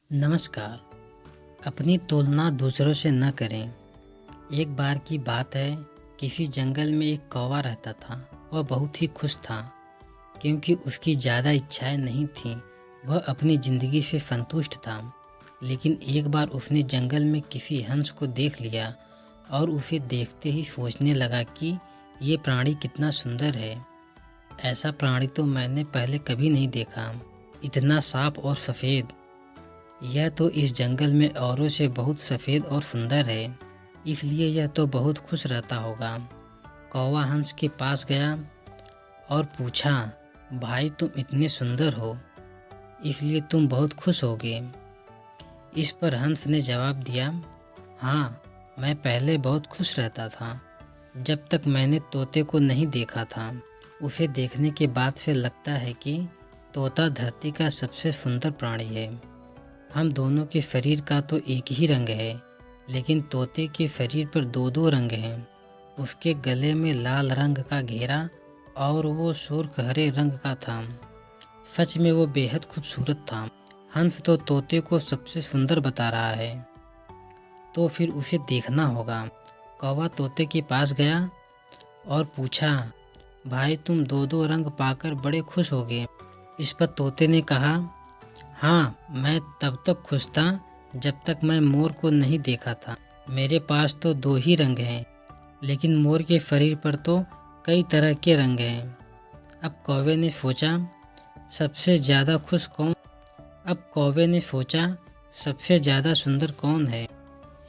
नमस्कार। अपनी तुलना दूसरों से न करें। एक बार की बात है, किसी जंगल में एक कौवा रहता था। वह बहुत ही खुश था क्योंकि उसकी ज़्यादा इच्छाएं नहीं थीं। वह अपनी ज़िंदगी से संतुष्ट था। लेकिन एक बार उसने जंगल में किसी हंस को देख लिया और उसे देखते ही सोचने लगा कि ये प्राणी कितना सुंदर है। ऐसा प्राणी तो मैंने पहले कभी नहीं देखा, इतना साफ और सफ़ेद। यह तो इस जंगल में औरों से बहुत सफ़ेद और सुंदर है, इसलिए यह तो बहुत खुश रहता होगा। कौवा हंस के पास गया और पूछा, भाई तुम इतने सुंदर हो, इसलिए तुम बहुत खुश होगे। इस पर हंस ने जवाब दिया, हाँ, मैं पहले बहुत खुश रहता था, जब तक मैंने तोते को नहीं देखा था। उसे देखने के बाद से लगता है कि तोता धरती का सबसे सुंदर प्राणी है। हम दोनों के शरीर का तो एक ही रंग है, लेकिन तोते के शरीर पर दो दो रंग हैं। उसके गले में लाल रंग का घेरा और वो सुर्ख हरे रंग का था। सच में वो बेहद खूबसूरत था। हंस तो तोते को सबसे सुंदर बता रहा है, तो फिर उसे देखना होगा। कौवा तोते के पास गया और पूछा, भाई तुम दो दो रंग पाकर बड़े खुश होगे। इस पर तोते ने कहा, हाँ, मैं तब तक खुश था जब तक मैं मोर को नहीं देखा था। मेरे पास तो दो ही रंग हैं, लेकिन मोर के शरीर पर तो कई तरह के रंग हैं। अब कौवे ने सोचा, सबसे ज़्यादा खुश कौन अब कौवे ने सोचा सबसे ज़्यादा सुंदर कौन है,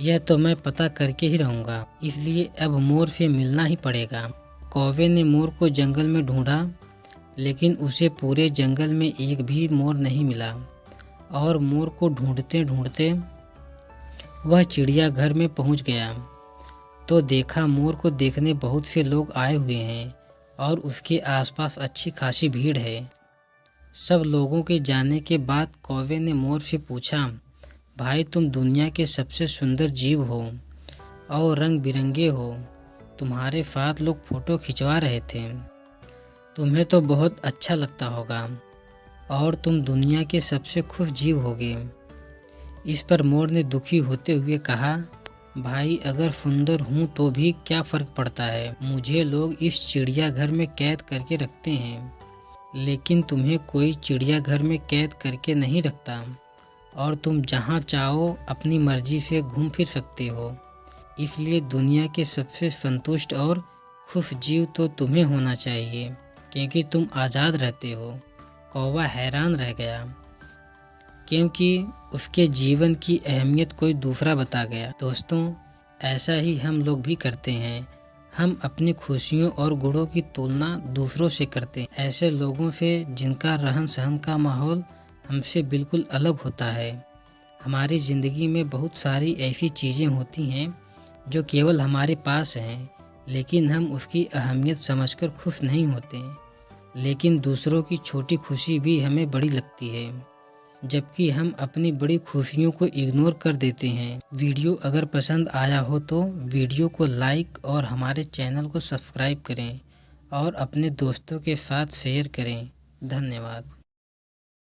यह तो मैं पता करके ही रहूँगा। इसलिए अब मोर से मिलना ही पड़ेगा। कौवे ने मोर को जंगल में ढूंढा, लेकिन उसे पूरे जंगल में एक भी मोर नहीं मिला। और मोर को ढूंढते ढूंढते वह चिड़ियाघर में पहुंच गया, तो देखा मोर को देखने बहुत से लोग आए हुए हैं और उसके आसपास अच्छी खासी भीड़ है। सब लोगों के जाने के बाद कौवे ने मोर से पूछा, भाई तुम दुनिया के सबसे सुंदर जीव हो और रंग बिरंगे हो। तुम्हारे साथ लोग फोटो खिंचवा रहे थे, तुम्हें तो बहुत अच्छा लगता होगा और तुम दुनिया के सबसे खुश जीव होगे। इस पर मोर ने दुखी होते हुए कहा, भाई अगर सुंदर हूँ तो भी क्या फ़र्क पड़ता है। मुझे लोग इस चिड़ियाघर में कैद करके रखते हैं, लेकिन तुम्हें कोई चिड़ियाघर में कैद करके नहीं रखता और तुम जहाँ चाहो अपनी मर्जी से घूम फिर सकते हो। इसलिए दुनिया के सबसे संतुष्ट और खुश जीव तो तुम्हें होना चाहिए, क्योंकि तुम आज़ाद रहते हो। कौवा हैरान रह गया, क्योंकि उसके जीवन की अहमियत कोई दूसरा बता गया। दोस्तों, ऐसा ही हम लोग भी करते हैं। हम अपनी खुशियों और गुणों की तुलना दूसरों से करते हैं, ऐसे लोगों से जिनका रहन सहन का माहौल हमसे बिल्कुल अलग होता है। हमारी ज़िंदगी में बहुत सारी ऐसी चीज़ें होती हैं जो केवल हमारे पास हैं, लेकिन हम उसकी अहमियत समझकर खुश नहीं होते। लेकिन दूसरों की छोटी खुशी भी हमें बड़ी लगती है, जबकि हम अपनी बड़ी खुशियों को इग्नोर कर देते हैं। वीडियो अगर पसंद आया हो तो वीडियो को लाइक और हमारे चैनल को सब्सक्राइब करें और अपने दोस्तों के साथ शेयर करें। धन्यवाद।